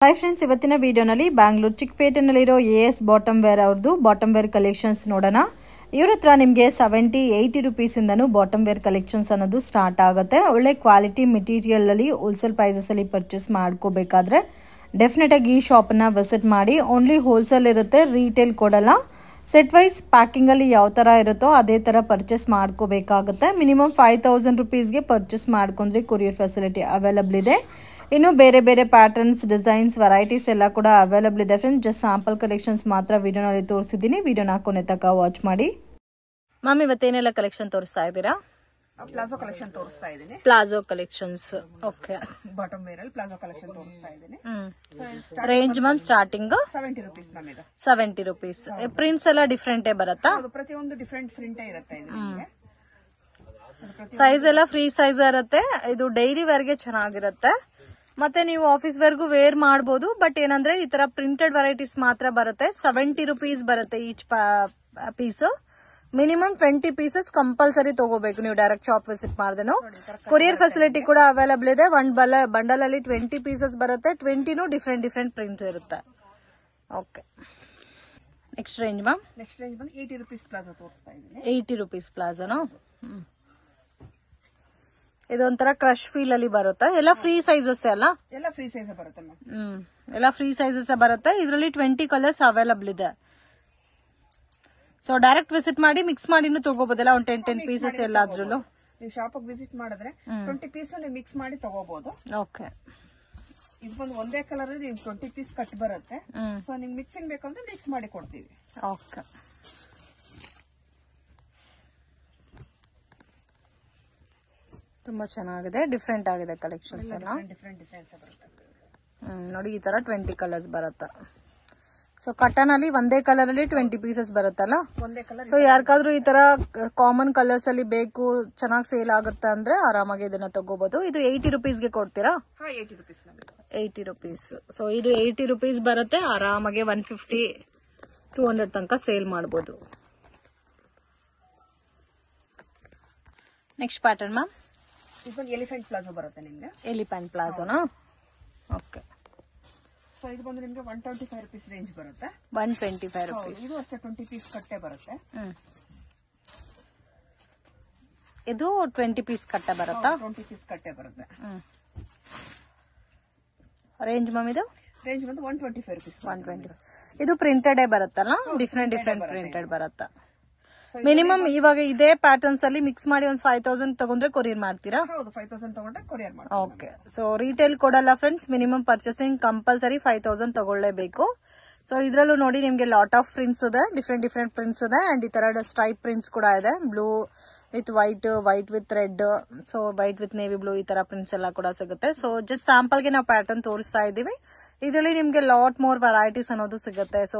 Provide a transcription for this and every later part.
Hi friends, ಇವತ್ತಿನ ವಿಡಿಯೋನಲ್ಲಿ Bangalore ಚಿಕ್ಕಪೇಟೆನಲ್ಲಿರೋ as bottom wear ಅವ್ರದ್ದು ಬಾಟಮ್ ವೇರ್ ಕಲೆಕ್ಷನ್ಸ್ ನೋಡೋಣ. ಇವ್ರ ಹತ್ರ ನಿಮಗೆ 70-80 ರುಪೀಸಿಂದನೂ ಬಾಟಮ್ ವೇರ್ ಕಲೆಕ್ಷನ್ಸ್ ಅನ್ನೋದು ಸ್ಟಾರ್ಟ್ ಆಗುತ್ತೆ. ಒಳ್ಳೆ ಕ್ವಾಲಿಟಿ ಮೆಟೀರಿಯಲ್ ಅಲ್ಲಿ ಹೋಲ್ಸೇಲ್ ಪ್ರೈಸಸ್ ಅಲ್ಲಿ ಪರ್ಚೇಸ್ ಮಾಡ್ಕೋಬೇಕಾದ್ರೆ ಡೆಫಿನೆಟ್ ಆಗಿ ಈ ಶಾಪನ್ನ ವಿಸಿಟ್ ಮಾಡಿ. ಓನ್ಲಿ ಹೋಲ್ಸೇಲ್ ಇರುತ್ತೆ, ರೀಟೇಲ್ ಕೊಡಲ್ಲ. ಸೆಟ್ ವೈಸ್ ಪ್ಯಾಕಿಂಗ್ ಅಲ್ಲಿ ಯಾವ ತರ ಇರುತ್ತೋ ಅದೇ ತರ ಪರ್ಚೇಸ್ ಮಾಡ್ಕೋಬೇಕಾಗುತ್ತೆ. ಮಿನಿಮಮ್ 5000 ರುಪೀಸ್ಗೆ ಪರ್ಚೇಸ್ ಮಾಡ್ಕೊಂಡ್ರೆ ಕೊರಿಯರ್ ಫೆಸಿಲಿಟಿ ಅವೈಲಬಲ್ ಇದೆ. ಇನ್ನು ಬೇರೆ ಬೇರೆ ಪ್ಯಾಟರ್ನ್ಸ್, ಡಿಸೈನ್ಸ್, ವೆರೈಟೀಸ್ ಎಲ್ಲ ಕೂಡ ಅವೈಲಬಲ್ ಇದೆ ಫ್ರೆಂಡ್ಸ್. ಜಸ್ಟ್ ಸ್ಯಾಂಪಲ್ ಕಲೆಕ್ಷನ್ಸ್ ಮಾತ್ರ ವಿಡಿಯೋನಲ್ಲಿ ತೋರಿಸಿದ್ದೀನಿ. ವಿಡಿಯೋನ ಕೊನೆ ತನಕ ವಾಚ್ ಮಾಡಿ. ಮ್ಯಾಮ್, ಇವತ್ತೇನೆಲ್ಲ ಕಲೆಕ್ಷನ್ ತೋರಿಸ್ತಾ ಇದ್ದೀರಾ? ಪ್ಲಾಜೋ ಕಲೆಕ್ಷನ್ ತೋರಿಸ್ತಾ ಇದ್ದೀನಿ. Palazzo collections. Okay, bottom wear ಅಲ್ಲಿ ಪ್ಲಾಜೋ ಕಲೆಕ್ಷನ್ ತೋರಿಸ್ತಾ ಇದ್ದೀನಿ. Range ma'am starting 70 rupees ma'am ಇದು. 70 ರುಪೀಸ್. ಪ್ರಿಂಟ್ಸ್ ಎಲ್ಲ ಡಿಫ್ರೆಂಟೇ ಬರುತ್ತಾ? ಪ್ರತಿಯೊಂದು ಡಿಫ್ರೆಂಟ್ ಪ್ರಿಂಟೇ ಇರುತ್ತೆ ಇದು ನಿಮಗೆ. ಸೈಜ್ ಎಲ್ಲ ಫ್ರೀ ಸೈಜ್ ಇರುತ್ತೆ. ಇದು ಡೈಲಿ ವೇರ್ಗೆ ಚೆನ್ನಾಗಿರುತ್ತೆ. ಮತ್ತೆ ನೀವು ಆಫೀಸ್ ವರ್ಗೂ ವೇರ್ ಮಾಡಬಹುದು. ಬಟ್ ಏನಂದ್ರೆ ಈ ತರ ಪ್ರಿಂಟೆಡ್ ವೆರೈಟೀಸ್ ಮಾತ್ರ ಬರುತ್ತೆ. 70 ರುಪೀಸ್ ಬರುತ್ತೆ each piece. Minimum 20 pieces compulsory ತಗೋಬೇಕು ನೀವು ಡೈರೆಕ್ಟ್ ಶಾಪ್ ವಿಸಿಟ್ ಮಾಡಿದನು. ಕೊರಿಯರ್ ಫೆಸಿಲಿಟಿ ಕೂಡ ಅವೈಲಬಲ್ ಇದೆ. ಒಂದ್ ಬಂಡಲ್ ಅಲ್ಲಿ 20 ಪೀಸಸ್ ಬರುತ್ತೆ. 20ನೂ ಡಿಫ್ರೆಂಟ್ ಡಿಫ್ರೆಂಟ್ ಪ್ರಿಂಟ್ಸ್ ಇರುತ್ತೆ. Okay, next range ma'am. Next range ಬಂದು 80 ರುಪೀಸ್ ಪ್ಲಾಜೋ ತೋರಿಸ್ತಾ ಇದ್ದೀನಿ. 80 ರುಪೀಸ್ ಪ್ಲಾಜೋನಾ? ಇದೊಂಥರ ಕ್ರಶ್ ಫೀಲ್ ಅಲ್ಲಿ ಬರುತ್ತೆ. ಎಲ್ಲ ಫ್ರೀ ಸೈಜಸ್ ಅಲ್ಲ? ಎಲ್ಲ ಫ್ರೀ ಸೈಜ್ ಬರುತ್ತೆ ಮ್ಯಾಮ್. ಎಲ್ಲ ಫ್ರೀ ಸೈಜಸ್ ಬರುತ್ತೆ. ಇದರಲ್ಲಿ 20 ಕಲರ್ಸ್ ಅವೈಲಬಲ್ ಇದೆ. ಸೊ ಡೈರೆಕ್ಟ್ ವಿಸಿಟ್ ಮಾಡಿ ಮಿಕ್ಸ್ ಮಾಡಿನೂ ತಗೋಬಹುದಲ್ಲ, ಒಂದು 10 ಪೀಸಸ್ ಎಲ್ಲಾದ್ರೂ. ನೀವು ಶಾಪ್ ವಿಸಿಟ್ ಮಾಡಿದ್ರೆ 20 ಪೀಸ್ ನೀವು ಮಿಕ್ಸ್ ಮಾಡಿ ತಗೋಬಹುದು. ಓಕೆ, ಇದು ಬಂದು ಒಂದೇ ಕಲರ್ ನೀವು 20 ಪೀಸ್ ಕಟ್ ಬರುತ್ತೆ. ಸೊ ನಿಮ್ಗೆ ಮಿಕ್ಸಿಂಗ್ ಬೇಕಂದ್ರೆ ಮಿಕ್ಸ್ ಮಾಡಿ ಕೊಡ್ತೀವಿ. ಓಕೆ, ತುಂಬಾ ಚೆನ್ನಾಗಿದೆ. ಡಿಫ್ರೆಂಟ್ ಆಗಿದೆ ಕಲೆಕ್ಷನ್ಸ್ ಎಲ್ಲ. ಡಿಫ್ರೆಂಟ್ ಡಿಸೈನ್ಸ್ ಬರುತ್ತೆ ನೋಡಿ, ಈ ತರ 20 ಕಲರ್ಸ್ ಬರುತ್ತೆ. ಸೊ ಕಟನ್ ಅಲ್ಲಿ ಒಂದೇ ಕಲರ್ ಅಲ್ಲಿ 20 ಪೀಸಸ್ ಬರುತ್ತಲ್ಲ. ಒಂದೇ ಕಲರ್. ಸೊ ಯಾರಿಗಾದ್ರೂ ಈ ತರ ಕಾಮನ್ ಕಲರ್ಸ್ ಅಲ್ಲಿ ಬೇಕು, ಚೆನ್ನಾಗಿ ಸೇಲ್ ಆಗುತ್ತೆ ಅಂದ್ರೆ ಆರಾಮಾಗಿ ಇದನ್ನ ತಗೋಬಹುದು. ಇದು 80 ರುಪೀಸ್ಗೆ ಕೊಡ್ತೀರಾ? 80 ರುಪೀಸ್. 80 ರುಪೀಸ್. ಸೊ ಇದು 80 ರುಪೀಸ್ ಬರುತ್ತೆ. ಆರಾಮಾಗಿ 150-200 ತನಕ ಸೇಲ್ ಮಾಡಬಹುದು. Next pattern ma'am. ಇದೊಂದು ಎಲಿಫೆಂಟ್ ಪ್ಲಾಜೋ ಬರುತ್ತೆ ನಿಮ್ಗೆ. ಎಲಿಫೆಂಟ್ ಪ್ಲಾಜೋನಾ? ಓಕೆ. ಸೊ ಇದು ಬಂದು ನಿಮ್ಗೆ 125 ರುಪೀಸ್ ರೇಂಜ್ ಬರುತ್ತೆ. 125 ರುಪೀಸ್. ಇದು ಅಷ್ಟೇ 20 ಪೀಸ್ ಕಟ್ಟೆ ಬರುತ್ತೆ. ಇದು 20 ಪೀಸ್ ಕಟ್ಟೆ ಬರುತ್ತಾ? 20 ಪೀಸ್ ಕಟ್ಟೆ ಬರುತ್ತೆ. ರೇಂಜ್ ಮ್ಯಾಮ್ ಇದು? ರೇಂಜ್ ಬಂದು 125 ರುಪೀಸ್. 120. ಇದು ಪ್ರಿಂಟೆಡ್ ಬರುತ್ತಲ್ಲ? ಡಿಫ್ರೆಂಟ್ ಡಿಫ್ರೆಂಟ್ ಪ್ರಿಂಟೆಡ್ ಬರುತ್ತೆ. ಮಿನಿಮಮ್ ಇವಾಗ ಇದೇ ಪ್ಯಾಟರ್ನ್ಸ್ ಅಲ್ಲಿ ಮಿಕ್ಸ್ ಮಾಡಿ ಒಂದು 5000 ತಗೊಂಡ್ರೆ ಕೊರಿಯರ್ ಮಾಡ್ತೀರಾ? ಹೌದು, 5000 ತಗೊಂಡ್ರೆ ಕೊರಿಯರ್ ಮಾಡ್ತೀವಿ. ಓಕೆ. ಸೊ ರೀಟೇಲ್ ಕೊಡಲ್ಲ ಫ್ರೆಂಡ್ಸ್. ಮಿನಿಮಮ್ ಪರ್ಚೇಸಿಂಗ್ ಕಂಪಲ್ಸರಿ 5000 ತಗೊಳ್ಳೇಬೇಕು. ಸೊ ಇದ್ರಲ್ಲೂ ನೋಡಿ ನಿಮ್ಗೆ ಲಾಟ್ ಆಫ್ ಪ್ರಿಂಟ್ಸ್ ಇದೆ, ಡಿಫ್ರೆಂಟ್ ಡಿಫ್ರೆಂಟ್ ಪ್ರಿಂಟ್ಸ್ ಇದೆ. ಅಂಡ್ ಈ ತರ ಸ್ಟ್ರೈಪ್ ಪ್ರಿಂಟ್ಸ್ ಕೂಡ ಇದೆ. Blue with white, white with red, so white with navy blue, ಈ ತರ ಪ್ರಿಂಟ್ಸ್ ಎಲ್ಲ ಕೂಡ ಸಿಗುತ್ತೆ. ಸೊ ಜಸ್ಟ್ ಸ್ಯಾಂಪಲ್ ಗೆ ನಾವು ಪ್ಯಾಟರ್ನ್ ತೋರಿಸ್ತಾ ಇದೀವಿ. ಇದರಲ್ಲಿ ನಿಮ್ಗೆ ಲಾಟ್ ಮೋರ್ ವೆರೈಟೀಸ್ ಅನ್ನೋದು ಸಿಗುತ್ತೆ. ಸೊ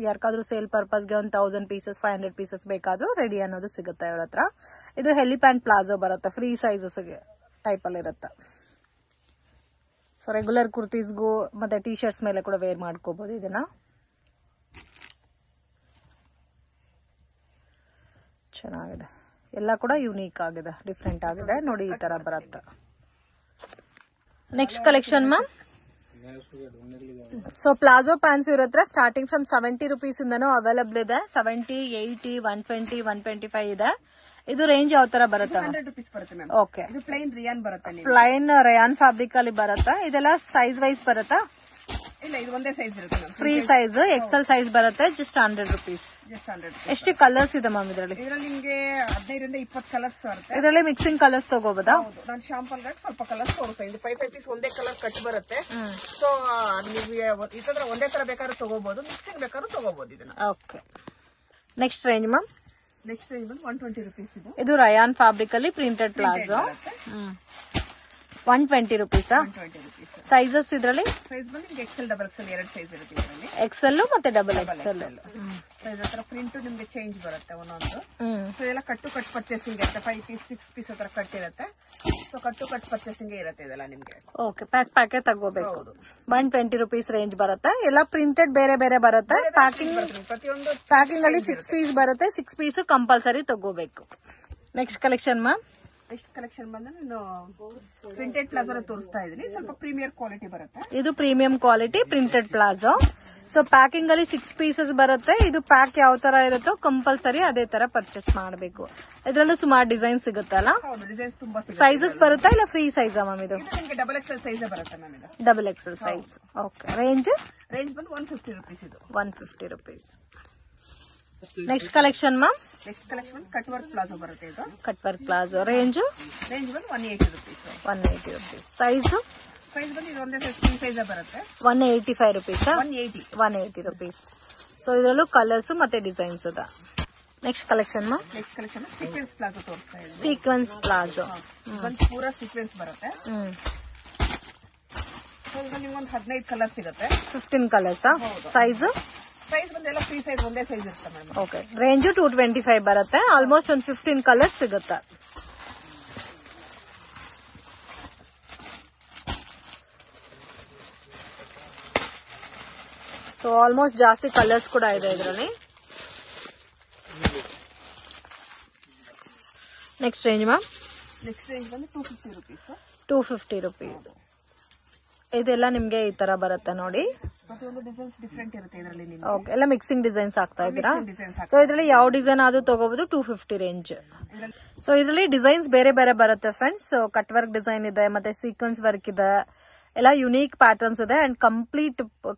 ಯಾರಿಗಾದ್ರೂ ಸೇಲ್ ಪರ್ಪಸ್ಗೆ 1000 ಪೀಸಸ್, 500 ಪೀಸಸ್ ಬೇಕಾದ್ರೂ ರೆಡಿ ಅನ್ನೋದು ಸಿಗುತ್ತೆ ಇವ್ರ ಹತ್ರ. ಇದು ಹೆಲಿಪ್ಯಾಂಟ್ ಪ್ಲಾಜೋ ಬರುತ್ತೆ. ಫ್ರೀ ಸೈಜಸ್ ಟೈಪ್ ಅಲ್ಲಿ ಇರುತ್ತೆ. ಸೊ ರೆಗ್ಯುಲರ್ ಕುರ್ತೀಸ್ಗೂ ಮತ್ತೆ ಟಿ ಶರ್ಟ್ಸ್ ಮೇಲೆ ಕೂಡ ವೇರ್ ಮಾಡ್ಕೋಬಹುದು ಇದನ್ನ. ಚೆನ್ನಾಗಿದೆ. ಎಲ್ಲ ಕೂಡ ಯುನೀಕ್ ಆಗಿದೆ, ಡಿಫ್ರೆಂಟ್ ಆಗಿದೆ. ನೋಡಿ ಈ ತರ ಬರುತ್ತೆ. Next collection ma'am. So palazzo pants ಇವ್ರ ಹತ್ರ ಸ್ಟಾರ್ಟಿಂಗ್ ಫ್ರಮ್ 70 ರುಪೀಸ್ ಇಂದನೂ ಅವೈಲಬಲ್ ಇದೆ. 70, 80, 120, 125 ಇದೆ. ಇದು ರೇಂಜ್ ಯಾವ ತರ ಬರುತ್ತೆ? 100 ರುಪೀಸ್ ಬರುತ್ತೆ ಮ್ಯಾಮ್. ಓಕೆ. ಇದು ಪ್ಲೈನ್ ರಿಯಾನ್ ಬರುತ್ತೆ. ಪ್ಲೈನ್ ರೇಯಾನ್ ಫ್ಯಾಬ್ರಿಕ್ ಅಲ್ಲಿ ಬರುತ್ತೆ. ಇದೆಲ್ಲ ಸೈಜ್ ವೈಸ್ ಬರುತ್ತಾ? ಇಲ್ಲ, ಇದು ಒಂದೇ ಸೈಜ್ ಇರುತ್ತೆ ma'am. Free size XL size ಬರುತ್ತೆ. Just 100 rupees. ಜಸ್ಟ್ 100. ಎಷ್ಟು ಕಲರ್ಸ್ ಇದೆ ಮ್ಯಾಮ್ ಇದರಲ್ಲಿ? ಇದರಲ್ಲಿ ನಿಮ್ಗೆ 15 20 ಕಲರ್ಸ್ ಬರುತ್ತೆ. ಇದರಲ್ಲಿ ಮಿಕ್ಸಿಂಗ್ ಕಲರ್ಸ್ ತಗೋಬಹುದಾ? ಹೌದು, ನಾನು ಶಾಂಪಲ್ ಗಾಗಿ ಸ್ವಲ್ಪ ಕಲರ್ಸ್ ತೋರಿಸ್ತಾ ಇದ್ದೀನಿ. 5 ಪೀಸ್ ಒಂದೇ ಕಲರ್ ಕಟ್ ಬರುತ್ತೆ. ಸೊ ನೀವು ಇದರ ಒಂದೇ ತರ ಬೇಕಾದ್ರೂ ತಗೋಬಹುದು, ಮಿಕ್ಸಿಂಗ್ ಬೇಕಾದ್ರೂ ತಗೋಬಹುದು ಇದನ್ನ. Okay. Next range ma'am. Next range ಬಂದು 120 ರುಪೀಸ್. ಇದು ರಯಾನ್ ಫ್ಯಾಬ್ರಿಕ್ ಅಲ್ಲಿ ಪ್ರಿಂಟೆಡ್ ಪ್ಲಾಜೋ. 120 ರುಪೀಸಾ? 120 ರುಪೀಸ್. ಸೈಜಸ್ ಇದರಲ್ಲಿ? ಸೈಜ್ ಬಂದು ನಿಮ್ಗೆ ಎಕ್ಸೆಲ್, ಡಬಲ್ ಎಕ್ಸೆಲ್ 2 ಸೈಜ್ ಇರುತ್ತೆ ಇದರಲ್ಲಿ. ಎಕ್ಸೆಲ್ ಮತ್ತೆ ಡಬಲ್ ಎಕ್ಸೆಲ್. ಸೊ ಇದರ ತರ ಪ್ರಿಂಟ್ ನಿಮ್ಗೆ ಚೇಂಜ್ ಬರುತ್ತೆ ಒಂದೊಂದು. ಸೊ ಇದೆಲ್ಲ ಕಟ್ಟು ಕಟ್ ಪರ್ಚೇಸಿಂಗ್ ಇರುತ್ತೆ. 5 ಪೀಸ್ 6 ಪೀಸ್ ಹತ್ರ ಕಟ್ ಇರುತ್ತೆ. ಸೊ ಕಟ್ಟು ಕಟ್ ಪರ್ಚೇಸಿಂಗ್ ಇರುತ್ತೆ ಇದೆಲ್ಲ ನಿಮ್ಗೆ. ಓಕೆ. ಪ್ಯಾಕ್ ತಗೋಬೇಕು. 120 ರುಪೀಸ್ ರೇಂಜ್ ಬರುತ್ತೆ. ಎಲ್ಲ ಪ್ರಿಂಟೆಡ್ ಬೇರೆ ಬೇರೆ ಬರುತ್ತೆ. ಪ್ರತಿಯೊಂದು ಪ್ಯಾಕಿಂಗ್ ಅಲ್ಲಿ 6 ಪೀಸ್ ಬರುತ್ತೆ. 6 ಪೀಸ್ ಕಂಪಲ್ಸರಿ ತಗೋಬೇಕು. Next collection ma'am. Next collection ಬಂದ್ರೆ ನಾನು ಪ್ರಿಂಟೆಡ್ ಪ್ಲಾಜೋ ತೋರಿಸ್ತಾ ಇದೀನಿ. ಸ್ವಲ್ಪ ಪ್ರೀಮಿಯರ್ ಕ್ವಾಲಿಟಿ ಬರುತ್ತೆ. ಇದು premium quality printed palazzo. So packing ಅಲ್ಲಿ 6 ಪೀಸಸ್ ಬರುತ್ತೆ. ಇದು ಪ್ಯಾಕ್ ಯಾವ ತರ ಇರುತ್ತೋ ಕಂಪಲ್ಸರಿ ಅದೇ ತರ ಪರ್ಚೇಸ್ ಮಾಡಬೇಕು. ಇದರಲ್ಲೂ ಸುಮಾರು ಡಿಸೈನ್ ಸಿಗುತ್ತಲ್ಲ. ಡಿಸೈನ್ಸ್ ತುಂಬಾ ಸೈಜಸ್ ಬರುತ್ತಾ ಇಲ್ಲ ಫ್ರೀ ಸೈಜ್ ಮ್ಯಾಮ್? ಇದು ನಿಮಗೆ ಡಬಲ್ ಎಕ್ಸೆಲ್ ಸೈಜ್ ಬರುತ್ತೆ ಮ್ಯಾಮ್. ಇದು double XL size. Okay. Range ಬಂದು 150 rupees. ಇದು 150 rupees. Next collection ma'am. Next collection cut work palazzo ಬರುತ್ತೆ. ಇದು ಕಟ್ ವರ್ಕ್ ಪ್ಲಾಜೋ. ರೇಂಜ್ ಬಂದು 180 rupees. 180 rupees. ಸೈಜ್ ಬಂದು ಇದು ಒಂದೇ ಸೈಜ್ ಸೈಜ್ ಬರುತ್ತೆ. 185 rupees. 180 rupees. ಸೊ ಇದರಲ್ಲೂ ಕಲರ್ಸ್ ಮತ್ತೆ ಡಿಸೈನ್ಸ್ ಅದ. Next collection ma'am. Next collection sequence palazzo ತೋರಿಸ್ತಾ ಇದೆ. ಸೀಕ್ವೆನ್ಸ್ ಪ್ಲಾಜೋ ಒಂದು ಪೂರಾ ಸೀಕ್ವೆನ್ಸ್ ಬರುತ್ತೆ. ಸೊ ಇದರಲ್ಲಿ ನಿಮ್ಗೆ ಒಂದು 15 ಕಲರ್ ಸಿಗುತ್ತೆ. 15 ಕಲರ್ಸ್. ಸೈಜ್ ಬಂದೆಲ್ಲ ಫ್ರೀ ಸೈಜ್ ಒಂದೇ ಸೈಜ್ ಇರುತ್ತೆ ಮ್ಯಾಮ್. ಓಕೆ. ರೇಂಜ್ 225 ಬರುತ್ತೆ. ಆಲ್ಮೋಸ್ಟ್ ಒಂದು 15 ಕಲರ್ಸ್ ಸಿಗುತ್ತೆ. ಸೊ ಆಲ್ಮೋಸ್ಟ್ ಜಾಸ್ತಿ ಕಲರ್ಸ್ ಕೂಡ ಇದೆ ಇದರಲ್ಲಿ. Next range ma'am. Next range ಬಂದು 250 rupees. 250 rupees. ಇದೆಲ್ಲ ನಿಮ್ಗೆ ಈ ತರ ಬರುತ್ತೆ ನೋಡಿ. ಡಿಸೈನ್ಸ್ ಡಿಫರೆಂಟ್ ಇರುತ್ತೆ ಇದರಲ್ಲಿ. ಓಕೆ. ಎಲ್ಲ ಮಿಕ್ಸಿಂಗ್ ಡಿಸೈನ್ಸ್ ಆಗ್ತಾ ಇದ್ದೀರಾ? ಸೊ ಇದರಲ್ಲಿ ಯಾವ ಡಿಸೈನ್ ಆದ್ರೂ ತಗೋಬಹುದು. 250 ರೇಂಜ್. ಸೊ ಇದರಲ್ಲಿ ಡಿಸೈನ್ಸ್ ಬೇರೆ ಬೇರೆ ಬರುತ್ತೆ friends. So cut work design ಇದೆ, ಮತ್ತೆ ಸೀಕ್ವೆನ್ಸ್ ವರ್ಕ್ ಇದೆ, ಎಲ್ಲ ಯುನೀಕ್ ಪ್ಯಾಟರ್ನ್ಸ್ ಇದೆ. ಅಂಡ್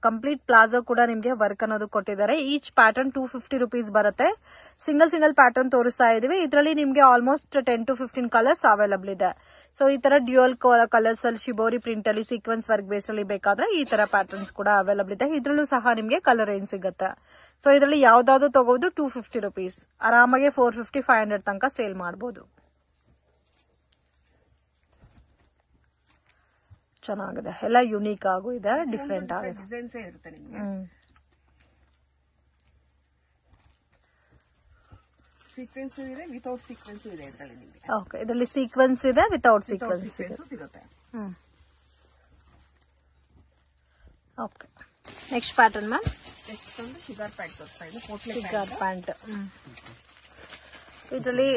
ಕಂಪ್ಲೀಟ್ ಪ್ಲಾಜೋ ಕೂಡ ನಿಮ್ಗೆ ವರ್ಕ್ ಅನ್ನೋದು ಕೊಟ್ಟಿದ್ದಾರೆ. ಈಚ್ ಪ್ಯಾಟರ್ನ್ 250 rupees ಬರುತ್ತೆ. ಸಿಂಗಲ್ ಪ್ಯಾಟರ್ನ್ ತೋರಿಸ್ತಾ ಇದೀವಿ. ಇದರಲ್ಲಿ ನಿಮ್ಗೆ ಆಲ್ಮೋಸ್ಟ್ 10 to 15 ಕಲರ್ಸ್ ಅವೈಲಬಲ್ ಇದೆ. ಸೊ ಈ ತರ ಡ್ಯೂಯಲ್ ಕಲರ್ಸ್ ಅಲ್ಲಿ ಶಿಬೋರಿ ಪ್ರಿಂಟ್ ಅಲ್ಲಿ ಸೀಕ್ವೆನ್ಸ್ ವರ್ಕ್ ಬೇಸ್ ಅಲ್ಲಿ ಬೇಕಾದ್ರೆ ಈ ತರ ಪ್ಯಾಟರ್ನ್ಸ್ ಕೂಡ ಅವೈಲಬಲ್ ಇದೆ. ಇದ್ರಲ್ಲೂ ಸಹ ನಿಮ್ಗೆ ಕಲರ್ ರೇಂಜ್ ಸಿಗುತ್ತೆ. ಸೊ ಇದರಲ್ಲಿ ಯಾವ್ದಾದ್ರು ತಗೋಬಹುದು 250 rupees. ಆರಾಮಾಗಿ 450, 500 ತನಕ ಸೇಲ್ ಮಾಡಬಹುದು. ಚೆನ್ನಾಗಿದೆ. ಎಲ್ಲ ಯುನೀಕ್ ಆಗು ಇದೆ, ಡಿಫ್ರೆಂಟ್ ಆಗಿದೆ. ಡಿಸೈನ್ಸ್ ಇರುತ್ತೆ ನಿಮಗೆ. ಸೀಕ್ವೆನ್ಸ್ ಇದೆ, ವಿತೌಟ್ ಸೀಕ್ವೆನ್ಸ್ ಇದೆ ಇದರಲ್ಲಿ ನಿಮಗೆ. ಓಕೆ. ಇದರಲ್ಲಿ ಸೀಕ್ವೆನ್ಸ್ ಇದೆ, ವಿತೌಟ್ ಸೀಕ್ವೆನ್ಸ್ ಸಿಗುತ್ತೆ. Okay. Next pattern ma'am. Next ಒಂದು ಶಿಗಾರ್ ಪ್ಯಾಂಟ್ ತೋರಿಸ್ತಾ ಇದೆ. ಶಿಗಾರ್ ಪ್ಯಾಂಟ್. ಇದರಲ್ಲಿ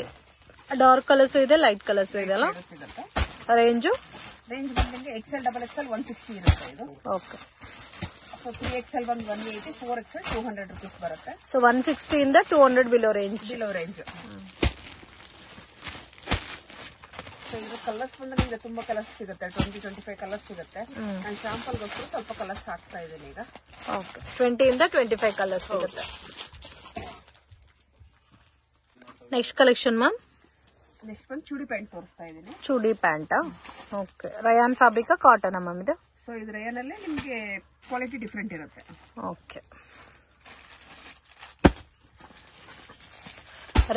ಡಾರ್ಕ್ ಕಲರ್ಸ್ ಇದೆ, ಲೈಟ್ ಕಲರ್ಸ್ ಇದೆ ಅಲ್ಲ. ರೇಂಜ್ ಬಂದಂಗೆ XL, XXL 160 ಇರುತ್ತೆ ಇದು. ಓಕೆ. ಸೊ 3XL ಬಂದು 180, 4XL 200 rupees ಬರುತ್ತೆ. ಸೊ 160 ಇಂದ 200 ಬಿಲೋ ರೇಂಜ್. ಸೊ ಇದು ಕಲರ್ಸ್ ಬಂದು ನಿಮ್ಗೆ ತುಂಬಾ ಕಲರ್ಸ್ ಸಿಗುತ್ತೆ. 20-25 ಕಲರ್ಸ್ ಸಿಗುತ್ತೆ. ನಾನು ಶಾಂಪಲ್ಗೋಸ್ಕರ ಸ್ವಲ್ಪ ಕಲರ್ಸ್ ಹಾಕ್ತಾ ಇದ್ದೀನಿ ಈಗ. ಓಕೆ. 20 ಇಂದ 25 ಕಲರ್ಸ್ ಸಿಗುತ್ತೆ. Next collection ma'am. ನೆಕ್ಸ್ಟ್ ಬಂದು ಚೂಡಿ ಪ್ಯಾಂಟ್ ತೋರಿಸ್ತಾ ಇದ್ದೀನಿ. Chudi pant. Okay. Rayon fabric cotton ma'am ಇದು? ಸೊ ಇದು ರಯಾನ್ ಅಲ್ಲೇ ನಿಮ್ಗೆ ಕ್ವಾಲಿಟಿ ಡಿಫ್ರೆಂಟ್ ಇರುತ್ತೆ. ಓಕೆ.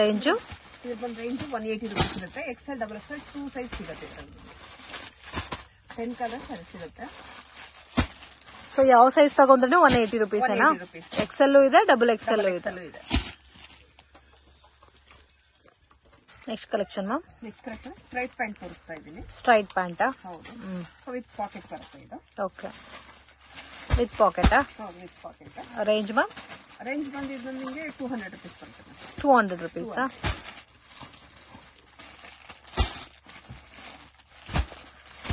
ರೇಂಜ್ ಇದು ಬಂದು ರೇಂಜ್ 180 rupees ಇರುತ್ತೆ. XL, XXL 2 ಸೈಜ್ ಸಿಗುತ್ತೆ. 10 ಕಲರ್ಸ್ ಸಿಗುತ್ತೆ. ಸೊ ಯಾವ ಸೈಜ್ ತಗೊಂಡ್ರು 180 rupees ಏನಾ? XL ಇದೆ, XXL ಇದೆ. Next collection ma'am. Next collection straight pant ತೋರಿಸ್ತಾ ಇದ್ದೀನಿ. Straight pant. ಹೌದು. ಸೊ ವಿತ್ ಪಾಕೆಟ್ ಬರುತ್ತೆ ಇದು. ಓಕೆ. With pocket. ಹೌದು, with pocket. Range ma'am. Range ಬಂದು ಇದು ನಿಮಗೆ 200 rupees ಬರುತ್ತೆ. 200 rupees.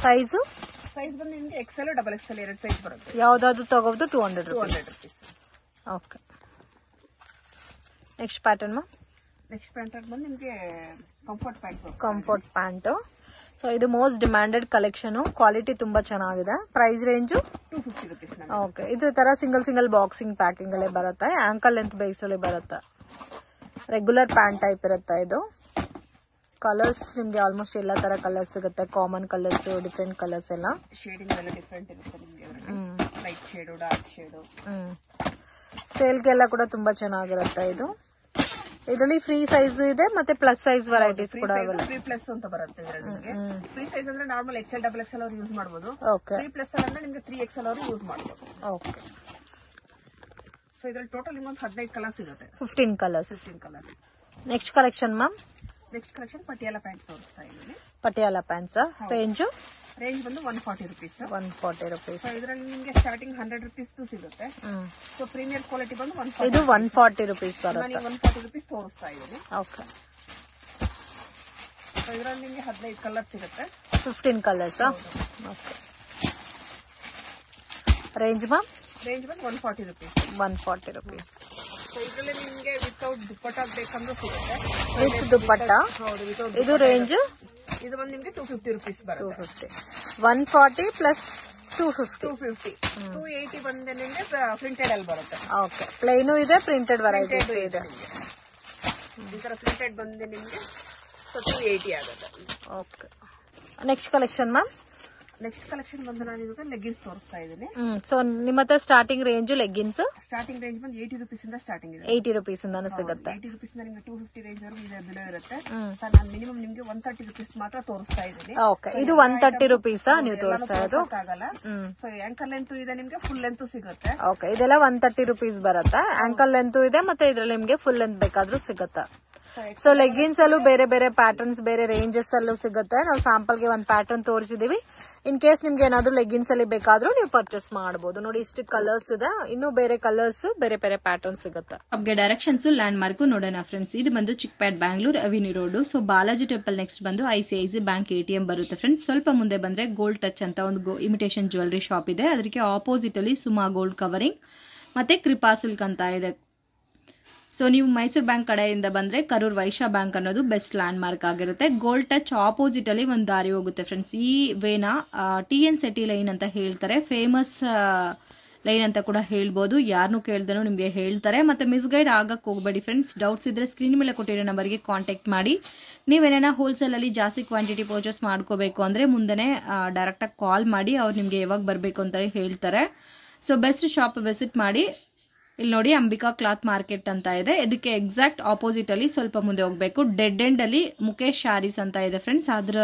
ಸೈಜ್ ಬಂದು ನಿಮಗೆ XL, XXL 2 ಸೈಜ್ ಬರುತ್ತೆ. ಯಾವ್ದಾದ್ರು ತಗೋಬಹುದು 200 rupees. Okay. Next pattern ma'am. Next pant ಬಂದು ನಿಮಗೆ ಕಂಫರ್ಟ್ ಪ್ಯಾಂಟ್. ಸೊ ಇದು ಮೋಸ್ಟ್ ಡಿಮ್ಯಾಂಡೆಡ್ ಕಲೆಕ್ಷನ್. ಕ್ವಾಲಿಟಿ ತುಂಬಾ ಚೆನ್ನಾಗಿದೆ. Price range 250 rupees. ಓಕೆ. ಇದು ತರ ಸಿಂಗಲ್ ಬಾಕ್ಸಿಂಗ್ ಪ್ಯಾಕಿಂಗ್ ಅಲ್ಲೇ ಬರುತ್ತೆ. ಆಂಕಲ್ ಲೆಂತ್ ಬೇಸ್ ಅಲ್ಲಿ ಬರುತ್ತೆ. ರೆಗ್ಯುಲರ್ ಪ್ಯಾಂಟ್ ಟೈಪ್ ಇರುತ್ತೆ ಇದು. ಕಲರ್ಸ್ ನಿಮ್ಗೆ ಆಲ್ಮೋಸ್ಟ್ ಎಲ್ಲ ತರ ಕಲರ್ಸ್ ಸಿಗುತ್ತೆ. ಕಾಮನ್ ಕಲರ್ಸ್, ಡಿಫ್ರೆಂಟ್ ಕಲರ್ಸ್ ಎಲ್ಲ. ಶೇಡಿಂಗ್ ಎಲ್ಲ ಡಿಫ್ರೆಂಟ್ ಇರುತ್ತೆ ನಿಮಗೆ. Light shade, dark shade. ಸೇಲ್ಗೆಲ್ಲ ಕೂಡ ತುಂಬಾ ಚೆನ್ನಾಗಿರುತ್ತೆ ಇದು. ಇದರಲ್ಲಿ ಫ್ರೀ ಸೈಜ್ ಇದೆ, ಮತ್ತೆ ಪ್ಲಸ್ ಸೈಜ್ ವೆರೈಟೀಸ್ ಕೂಡ ಅವೈಲೇಬಲ್. ಫ್ರೀ ಪ್ಲಸ್ ಅಂತ ಬರುತ್ತೆ ಇದರಲ್ಲಿ ನಿಮಗೆ. ಫ್ರೀ ಸೈಜ್ ಅಂದ್ರೆ ನಾರ್ಮಲ್ XL, XXL ಅವರು ಯೂಸ್ ಮಾಡಬಹುದು. ಓಕೆ. ಫ್ರೀ ಪ್ಲಸ್ ಅಂದ್ರೆ ನಿಮಗೆ 3XL ಅವರು ಯೂಸ್ ಮಾಡಬಹುದು. ಓಕೆ. ಸೊ ಇದರಲ್ಲಿ ಟೋಟಲ್ ನಿಮಗೆ 15 ಕಲರ್ಸ್ ಸಿಗುತ್ತೆ. 15 colours. Next collection ma'am. Next collection Patiala pant ತೋರಿಸ್ತಾ ಇದ್ದೀನಿ. ಪಟಿಯಾಲ ಪ್ಯಾಂಟ್ಸ್. ರೇಂಜ್ ಬಂದು 140 rupees. 140 rupees. ಇದರಲ್ಲಿ ನಿಮಗೆ ಸ್ಟಾರ್ಟಿಂಗ್ 100 rupees ಸಿಗುತ್ತೆ. ಸೊ ಪ್ರೀಮಿಯರ್ ಕ್ವಾಲಿಟಿ ಬಂದು 140. ಇದು 140 rupees ಬರುತ್ತೆ. 140 rupees ತೋರಿಸ್ತಾ ಇದ್ದೀನಿ. ಓಕೆ. ಇದರಲ್ಲಿ ನಿಮ್ಗೆ 15 ಕಲರ್ ಸಿಗುತ್ತೆ. 15 colours. Okay. Range ma'am? Range ಬಂದು 140 ರುಪೀಸ್. 140 ರುಪೀಸ್. ಸೊ ಇದರಲ್ಲಿ ನಿಮ್ಗೆ ವಿತೌಟ್ ದುಪ್ಪಟ್ಟ ಬೇಕಂದ್ರೂ ಸಿಗುತ್ತೆ. ವಿತ್ ದುಪ್ಪಟ್ಟ. ಹೌದು, ವಿತೌಟ್. ಇದು ರೇಂಜ್? ಇದು ಬಂದು ನಿಮ್ಗೆ 250 ರುಪೀಸ್ ಬರುತ್ತೆ. 250. 140 ಪ್ಲಸ್ 250. 280 ಬಂದು ನಿಮ್ಗೆ ಪ್ರಿಂಟೆಡ್ ಅಲ್ಲಿ ಬರುತ್ತೆ. ಓಕೆ. ಪ್ಲೇನು ಇದೆ, ಪ್ರಿಂಟೆಡ್ ವೆರೈಟೀಸ್ ಇದೆ. ಈ ತರ ಪ್ರಿಂಟೆಡ್ ಬಂದು ನಿಮ್ಗೆ 280 ಆಗುತ್ತೆ. Okay. Next collection ma'am? Next collection ಬಂದು ನಾನು ಇವಾಗ ಲೆಗ್ಗಿನ್ಸ್ ತೋರಿಸ್ತಾ ಇದ್ದೀನಿ. ಸೊ ನಿಮ್ಮ ಹತ್ರ starting range leggings? Starting range ಬಂದು 80 ರುಪೀಸ್ ಇಂದ ಸ್ಟಾರ್ಟಿಂಗ್ ಇದೆ. 80 ರುಪೀಸ್ ಇಂದಾನು ಸಿಗುತ್ತೆ. 80 ರುಪೀಸ್ ಇಂದ ನಿಮ್ಗೆ 250 ರೇಂಜ್ ವರೆಗೂ ಇದೆ ಬಿಲೋ ಇರುತ್ತೆ. ಸರ್ ನಾನು ಮಿನಿಮಮ್ ನಿಮ್ಗೆ 130 ರುಪೀಸ್ ಮಾತ್ರ ತೋರಿಸ್ತಾ ಇದ್ದೀನಿ. ಓಕೆ. ಇದು 130 ರುಪೀಸ್ ನೀವು ತೋರಿಸ್ತಾ ಇರೋದು? ಆಗಲ್ಲ. ಸೊ ಆಂಕಲ್ ಲೆಂತ್ ಇದೆ, ನಿಮ್ಗೆ ಫುಲ್ ಲೆಂತ್ ಸಿಗುತ್ತೆ. ಓಕೆ. ಇದೆಲ್ಲ 130 ರುಪೀಸ್ ಬರುತ್ತೆ. ಆಂಕಲ್ ಲೆಂತ್ ಇದೆ, ಮತ್ತೆ ಇದ್ರಲ್ಲಿ ನಿಮ್ಗೆ ಫುಲ್ ಲೆಂತ್ ಬೇಕಾದ್ರೂ ಸಿಗುತ್ತೆ. ಸೊ ಲೆಗ್ಗಿನ್ಸ್ ಅಲ್ಲೂ ಬೇರೆ ಬೇರೆ ಪ್ಯಾಟರ್ನ್ಸ್, ಬೇರೆ ರೇಂಜಸ್ ಅಲ್ಲೂ ಸಿಗುತ್ತೆ. ನಾವು ಸ್ಯಾಂಪಲ್ಗೆ ಒಂದು ಪ್ಯಾಟರ್ನ್ ತೋರಿಸಿದೀವಿ. ಇನ್ ಕೇಸ್ ನಿಮ್ಗೆ ಏನಾದ್ರು ಲೆಗ್ಗಿನ್ಸ್ ಅಲ್ಲಿ ಬೇಕಾದ್ರೂ ನೀವು ಪರ್ಚೇಸ್ ಮಾಡಬಹುದು. ನೋಡಿ, ಇಷ್ಟು ಕಲರ್ಸ್ ಇದೆ. ಇನ್ನು ಬೇರೆ ಕಲರ್ಸ್, ಬೇರೆ ಬೇರೆ ಪ್ಯಾಟರ್ನ್ ಸಿಗುತ್ತೆ. ನಮಗೆ ಡೈರೆಕ್ಷನ್ಸ್ ಲ್ಯಾಂಡ್ ಮಾರ್ಕ್ ನೋಡೋಣ ಫ್ರೆಂಡ್ಸ್. ಇದು ಬಂದು Chickpet Bangalore avenue road. So Balaji temple next ಬಂದು ICICI ಬ್ಯಾಂಕ್ ATM ಬರುತ್ತೆ ಫ್ರೆಂಡ್ಸ್. ಸ್ವಲ್ಪ ಮುಂದೆ ಬಂದ್ರೆ ಗೋಲ್ಡ್ ಟಚ್ ಅಂತ ಒಂದು ಇಮಿಟೇಷನ್ ಜ್ಯುವೆಲರಿ ಶಾಪ್ ಇದೆ. ಅದಕ್ಕೆ ಆಪೋಸಿಟ್ ಅಲ್ಲಿ ಸುಮಾ ಗೋಲ್ಡ್ ಕವರಿಂಗ್ ಮತ್ತೆ ಕೃಪಾ ಸಿಲ್ಕ್ ಅಂತ ಇದೆ. ಸೊ ನೀವು ಮೈಸೂರು ಬ್ಯಾಂಕ್ ಕಡೆಯಿಂದ ಬಂದ್ರೆ ಕರೂರ್ ವೈಶ್ಯ ಬ್ಯಾಂಕ್ ಅನ್ನೋದು ಬೆಸ್ಟ್ ಲ್ಯಾಂಡ್ ಮಾರ್ಕ್ ಆಗಿರುತ್ತೆ. ಗೋಲ್ಡ್ ಟಚ್ ಆಪೋಸಿಟ್ ಅಲ್ಲಿ ಒಂದು ದಾರಿ ಹೋಗುತ್ತೆ ಫ್ರೆಂಡ್ಸ್. ಈ ವೇನ TN City ಲೈನ್ ಅಂತ ಹೇಳ್ತಾರೆ. ಫೇಮಸ್ ಲೈನ್ ಅಂತ ಕೂಡ ಹೇಳ್ಬೋದು. ಯಾರನ್ನು ಕೇಳ್ದನೋ ನಿಮ್ಗೆ ಹೇಳ್ತಾರೆ. ಮತ್ತೆ ಮಿಸ್ಗೈಡ್ ಆಗಕ್ಕೆ ಹೋಗಬೇಡಿ ಫ್ರೆಂಡ್ಸ್. ಡೌಟ್ಸ್ ಇದ್ರೆ ಸ್ಕ್ರೀನ್ ಮೇಲೆ ಕೊಟ್ಟಿರೋ ನಂಬರ್ಗೆ ಕಾಂಟ್ಯಾಕ್ಟ್ ಮಾಡಿ. ನೀವೇನ ಹೋಲ್ಸೇಲ್ ಅಲ್ಲಿ ಜಾಸ್ತಿ ಕ್ವಾಂಟಿಟಿ ಪರ್ಚೇಸ್ ಮಾಡ್ಕೋಬೇಕು ಅಂದ್ರೆ ಮುಂದೆನೆ ಡೈರೆಕ್ಟ್ ಆಗಿ ಕಾಲ್ ಮಾಡಿ. ಅವ್ರು ನಿಮ್ಗೆ ಯಾವಾಗ ಬರಬೇಕು ಅಂತ ಹೇಳ್ತಾರೆ. ಸೊ ಬೆಸ್ಟ್ ಶಾಪ್ ವಿಸಿಟ್ ಮಾಡಿ. ಇಲ್ಲಿ ನೋಡಿ, ಅಂಬಿಕಾ ಕ್ಲಾತ್ ಮಾರ್ಕೆಟ್ ಅಂತ ಇದೆ. ಇದಕ್ಕೆ ಎಕ್ಸಾಕ್ಟ್ ಆಪೋಸಿಟ್ ಅಲ್ಲಿ ಸ್ವಲ್ಪ ಮುಂದೆ ಹೋಗ್ಬೇಕು. ಡೆಡ್ ಎಂಡ್ ಅಲ್ಲಿ ಮುಖೇಶ್ ಶಾರೀಸ್ ಅಂತ ಇದೆ ಫ್ರೆಂಡ್ಸ್. ಅದ್ರ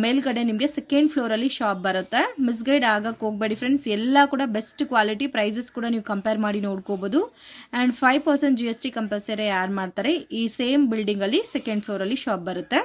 ಮೇಲ್ಗಡೆ ನಿಮ್ಗೆ ಸೆಕೆಂಡ್ ಫ್ಲೋರ್ ಅಲ್ಲಿ ಶಾಪ್ ಬರುತ್ತೆ. ಮಿಸ್ಗೈಡ್ ಆಗಕ್ಕೆ ಹೋಗ್ಬೇಡಿ ಫ್ರೆಂಡ್ಸ್. ಎಲ್ಲ ಕೂಡ ಬೆಸ್ಟ್ ಕ್ವಾಲಿಟಿ, ಪ್ರೈಸಸ್ ಕೂಡ ನೀವು ಕಂಪೇರ್ ಮಾಡಿ ನೋಡ್ಕೋಬಹುದು. ಅಂಡ್ 5% GST ಕಂಪಲ್ಸರಿ ಆಡ್ ಮಾಡ್ತಾರೆ. ಈ ಸೇಮ್ ಬಿಲ್ಡಿಂಗ್ ಅಲ್ಲಿ ಸೆಕೆಂಡ್ ಫ್ಲೋರ್ ಅಲ್ಲಿ ಶಾಪ್ ಬರುತ್ತೆ.